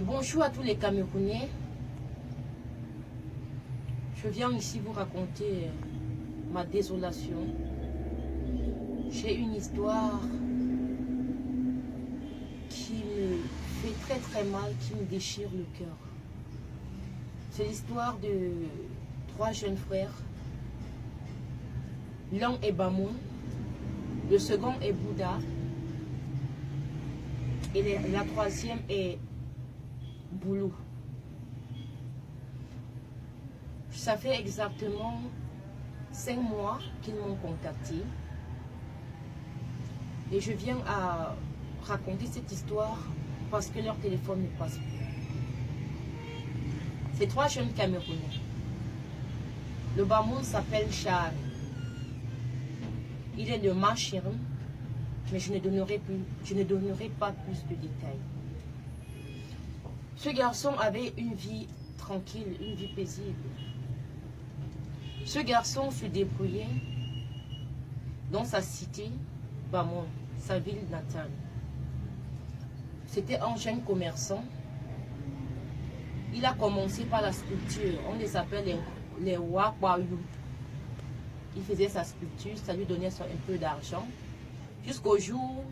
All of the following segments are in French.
Bonjour à tous les Camerounais. Je viens ici vous raconter ma désolation. J'ai une histoire qui me fait très mal, qui me déchire le cœur. C'est l'histoire de 3 jeunes frères. L'un est Bamoun, le second est Bouddha et la troisième est Boulou. Ça fait exactement 5 mois qu'ils m'ont contacté et je viens à raconter cette histoire parce que leur téléphone ne passe plus. C'est 3 jeunes Camerounais. Le Bamoun s'appelle Charles. Il est de Machirin, mais je ne donnerai pas plus de détails. Ce garçon avait une vie tranquille, une vie paisible. Ce garçon se débrouillait dans sa cité, Bamoun, sa ville natale. C'était un jeune commerçant. Il a commencé par la sculpture. On les appelle les Wakwayou. Il faisait sa sculpture, ça lui donnait un peu d'argent. Jusqu'au jour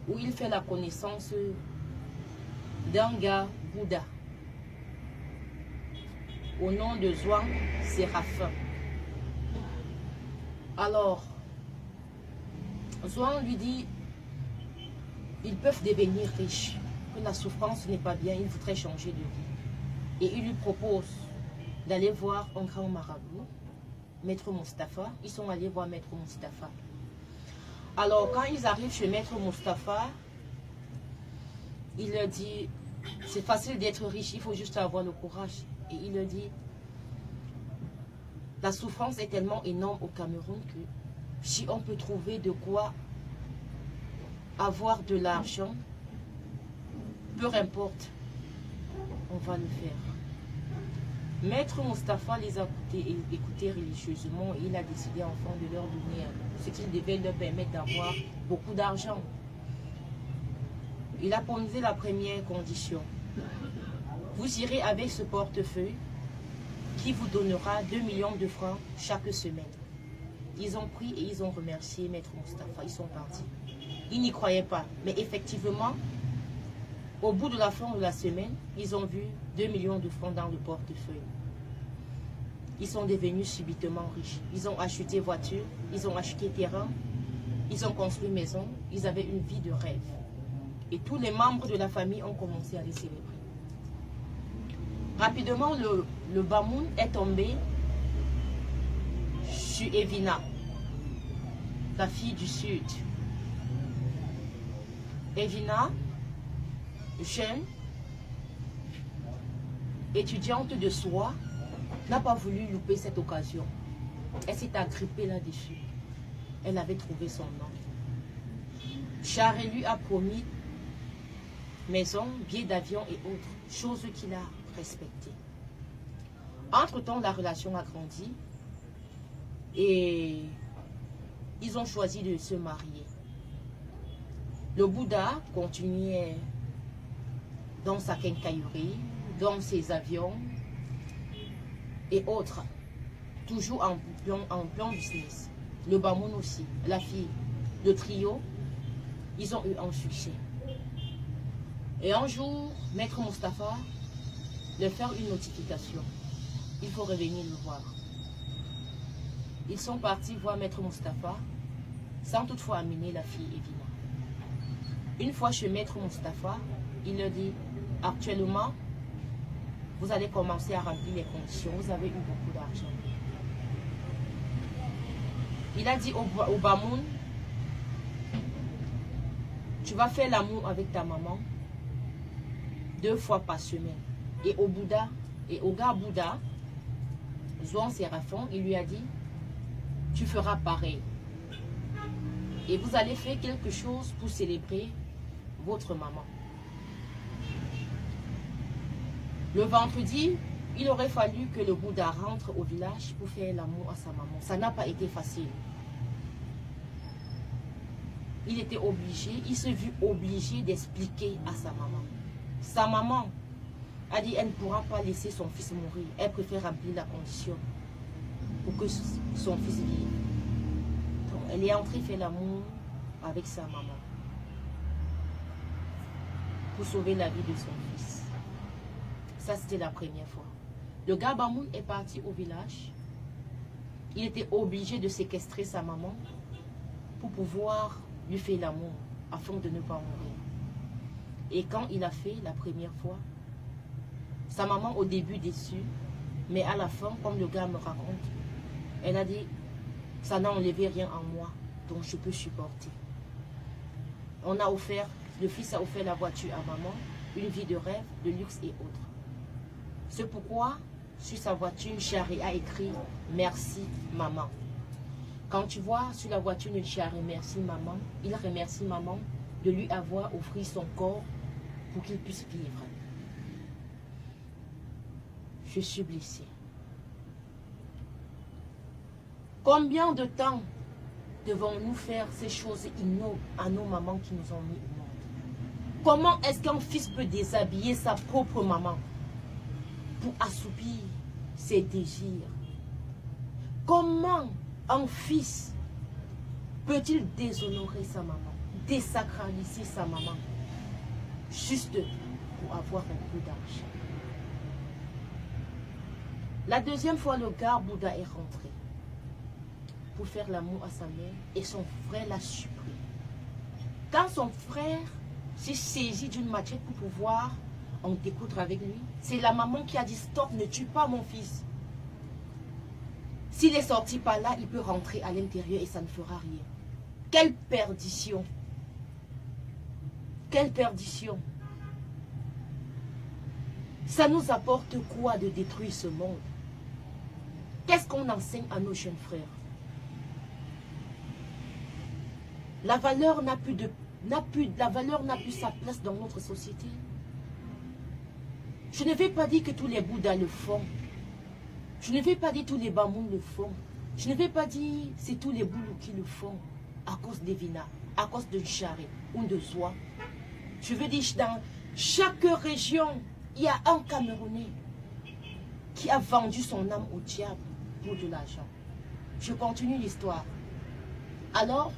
où il fait la connaissance d'un gars Bouddha au nom de Zouang Séraphin. Alors, Zouang lui dit, ils peuvent devenir riches, que la souffrance n'est pas bien, il voudrait changer de vie. Et il lui propose d'aller voir un grand marabout, Maître Mustapha. Ils sont allés voir Maître Mustapha. Alors, quand ils arrivent chez Maître Mustapha, il leur dit, c'est facile d'être riche, il faut juste avoir le courage. Et il leur dit, la souffrance est tellement énorme au Cameroun que si on peut trouver de quoi avoir de l'argent, peu importe, on va le faire. Maître Mustapha les a écoutés religieusement et il a décidé enfin de leur donner ce qui devait leur permettre d'avoir beaucoup d'argent. Il a posé la première condition. Vous irez avec ce portefeuille qui vous donnera 2 millions de francs chaque semaine. Ils ont pris et ils ont remercié Maître Mustapha. Ils sont partis. Ils n'y croyaient pas. Mais effectivement, au bout de la fin de la semaine, ils ont vu 2 millions de francs dans le portefeuille. Ils sont devenus subitement riches. Ils ont acheté voiture, ils ont acheté terrain, ils ont construit maison, ils avaient une vie de rêve. Et tous les membres de la famille ont commencé à les célébrer. Rapidement, le Bamoun est tombé sur Evina, la fille du Sud. Evina, jeune, étudiante de soi, n'a pas voulu louper cette occasion. Elle s'est agrippée là-dessus. Elle avait trouvé son nom. Charles lui a promis maison, billets d'avion et autres, choses qu'il a respectées. Entre-temps, la relation a grandi et ils ont choisi de se marier. Le Bouddha continuait dans sa quincaillerie, dans ses avions et autres, toujours en plan business. Le Bamoun aussi, la fille, le trio, ils ont eu un succès. Et un jour, Maître Mustapha leur fait une notification. Il faut revenir le voir. Ils sont partis voir Maître Mustapha sans toutefois amener la fille Evina. Une fois chez Maître Mustapha, il leur dit, actuellement, vous allez commencer à remplir les conditions. Vous avez eu beaucoup d'argent. Il a dit au Bamoun, tu vas faire l'amour avec ta maman 2 fois par semaine. Et au Bouddha, et au gars Bouddha, Zouang Séraphin, il lui a dit, tu feras pareil. Et vous allez faire quelque chose pour célébrer votre maman. Le vendredi, il aurait fallu que le Bouddha rentre au village pour faire l'amour à sa maman. Ça n'a pas été facile. Il était obligé, il s'est vu obligé d'expliquer à sa maman. Sa maman a dit elle ne pourra pas laisser son fils mourir. Elle préfère remplir la condition pour que son fils vive. Donc, elle est entrée faire l'amour avec sa maman pour sauver la vie de son fils. Ça, c'était la première fois. Le gars Bamoun est parti au village. Il était obligé de séquestrer sa maman pour pouvoir lui faire l'amour afin de ne pas mourir. Et quand il a fait la première fois, sa maman au début déçue, mais à la fin, comme le gars me raconte, elle a dit, ça n'a enlevé rien en moi, donc je peux supporter. On a offert, le fils a offert la voiture à maman, une vie de rêve, de luxe et autres. C'est pourquoi, sur sa voiture, Charé a écrit « Merci maman ». Quand tu vois sur la voiture de Charé « Merci maman », il remercie maman de lui avoir offert son corps pour qu'il puisse vivre. Je suis blessée. Combien de temps devons-nous faire ces choses ignobles à nos mamans qui nous ont mis au monde? Comment est-ce qu'un fils peut déshabiller sa propre maman pour assoupir ses désirs? Comment un fils peut-il déshonorer sa maman, désacraliser sa maman, juste pour avoir un peu d'argent? La deuxième fois, le gars Bouddha est rentré pour faire l'amour à sa mère et son frère l'a surpris. Quand son frère s'est saisi d'une machette pour pouvoir en découdre avec lui, c'est la maman qui a dit stop, ne tue pas mon fils. S'il est sorti par là, il peut rentrer à l'intérieur et ça ne fera rien. Quelle perdition! Quelle perdition! Ça nous apporte quoi de détruire ce monde? Qu'est-ce qu'on enseigne à nos jeunes frères? La valeur n'a plus sa place dans notre société. Je ne vais pas dire que tous les Bouddhas le font. Je ne vais pas dire que tous les Bamoun le font. Je ne vais pas dire que c'est tous les Boulous qui le font à cause des Vina, à cause de Charé ou de Zoa. Je veux dire, dans chaque région, il y a un Camerounais qui a vendu son âme au diable pour de l'argent. Je continue l'histoire. Alors,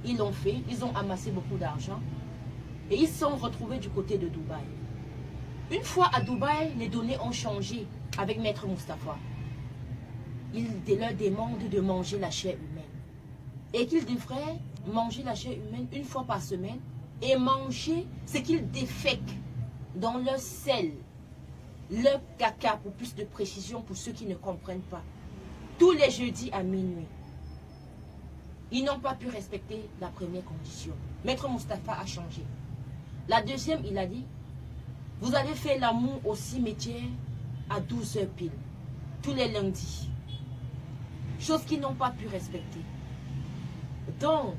ils l'ont fait, ils ont amassé beaucoup d'argent et ils se sont retrouvés du côté de Dubaï. Une fois à Dubaï, les données ont changé avec Maître Mustapha. Il leur demande de manger la chair humaine et qu'ils devraient manger la chair humaine une fois par semaine et manger ce qu'ils défèquent dans leur sel, leur caca, pour plus de précision pour ceux qui ne comprennent pas, tous les jeudis à minuit. Ils n'ont pas pu respecter la première condition. Maître Mustapha a changé. La deuxième, il a dit, vous allez faire l'amour au cimetière à 12h pile, tous les lundis. Chose qu'ils n'ont pas pu respecter. Donc,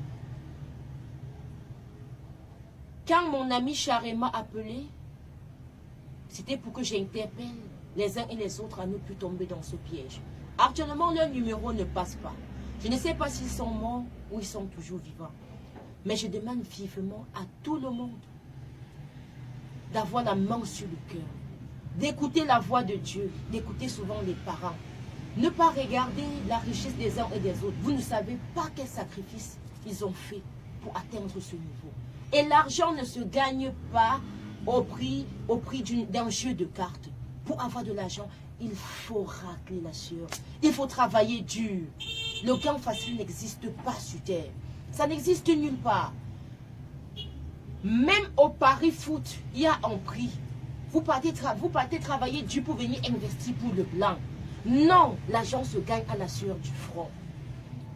quand mon ami Charé m'a appelé, c'était pour que j'interpelle les uns et les autres à ne plus tomber dans ce piège. Actuellement, leur numéro ne passe pas. Je ne sais pas s'ils sont morts ou ils sont toujours vivants. Mais je demande vivement à tout le monde d'avoir la main sur le cœur, d'écouter la voix de Dieu, d'écouter souvent les parents. Ne pas regarder la richesse des uns et des autres. Vous ne savez pas quel sacrifice ils ont fait pour atteindre ce niveau. Et l'argent ne se gagne pas au prix d'un jeu de cartes. Pour avoir de l'argent, il faut racler la sueur. Il faut travailler dur. Le gain facile n'existe pas sur terre. Ça n'existe nulle part. Même au Paris Foot, il y a un prix. Vous partez travailler dur pour venir investir pour le blanc. Non, l'argent se gagne à la sueur du front.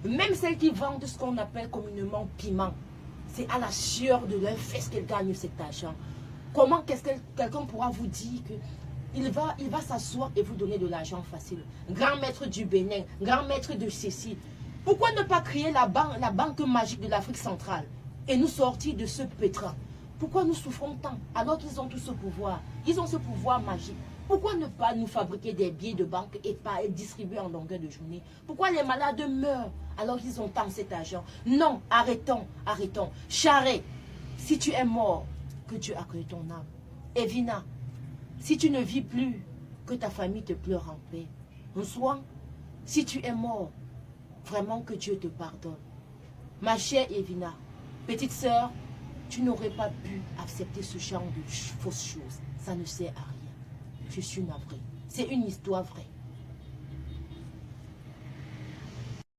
Même celles qui vendent ce qu'on appelle communément piment, c'est à la sueur de leur fesse qu'elles gagnent cet argent. Comment quelqu'un pourra vous dire que il va s'asseoir et vous donner de l'argent facile? Grand maître du Bénin, grand maître de Cécile. Pourquoi ne pas créer la banque magique de l'Afrique centrale et nous sortir de ce pétrin? Pourquoi nous souffrons tant alors qu'ils ont tout ce pouvoir? Ils ont ce pouvoir magique. Pourquoi ne pas nous fabriquer des billets de banque et pas être distribués en longueur de journée? Pourquoi les malades meurent alors qu'ils ont tant cet argent? Non, arrêtons, arrêtons. Charé, si tu es mort, que Dieu accueille ton âme. Evina, si tu ne vis plus, que ta famille te pleure en paix. Soit, si tu es mort, vraiment que Dieu te pardonne. Ma chère Evina, petite sœur, tu n'aurais pas pu accepter ce genre de fausses choses. Ça ne sert à rien. Je suis navrée. C'est une histoire vraie.